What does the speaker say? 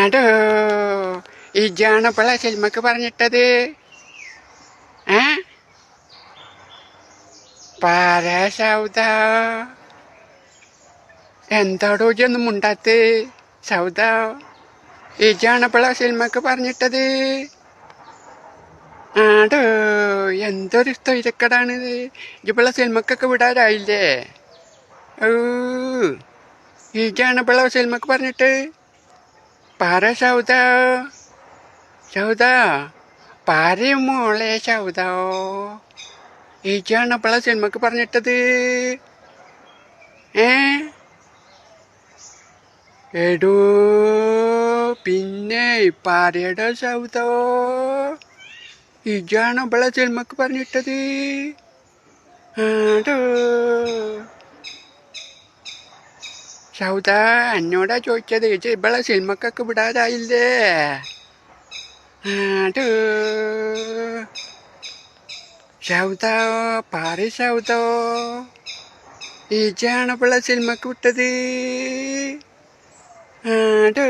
ആടോ ഇജാണപ്പോള സിനിമക്ക് പറഞ്ഞിട്ടത്. ഏ പാര സൗദ എന്താടോ ഇജൊന്നും മുണ്ടാത്ത് സൗദ? ഇജാണപ്പോള സിനിമക്ക് പറഞ്ഞിട്ടത്. ആടോ എന്തൊരു തൊയിരക്കടാണിത്. ഇജിപ്പോള സിനിമക്കൊക്കെ വിടാറായില്ലേ? ഓ ഇജാണപ്പോള സിനിമക്ക് പറഞ്ഞിട്ട്. പാര സൗദ സൗദ പാരയും മോളെ സൗദ. ഇജാണപ്പോള സിനിമക്ക് പറഞ്ഞിട്ടത്. ഏ എടോ പിന്നെ പാരയുടെ സൗദ ഇജാണപ്പോള സിനിമക്ക് പറഞ്ഞിട്ടത്. ആടോ സൗദ എന്നോടാ ചോദിച്ചത്. ഇജ് ഇവളെ സിനിമക്കൊക്കെ വിടാതായില്ലേ? ആടോ സൗദ പാര സൗദ ഇജാണപ്പോള സിനിമക്ക് വിട്ടത്. ആടോ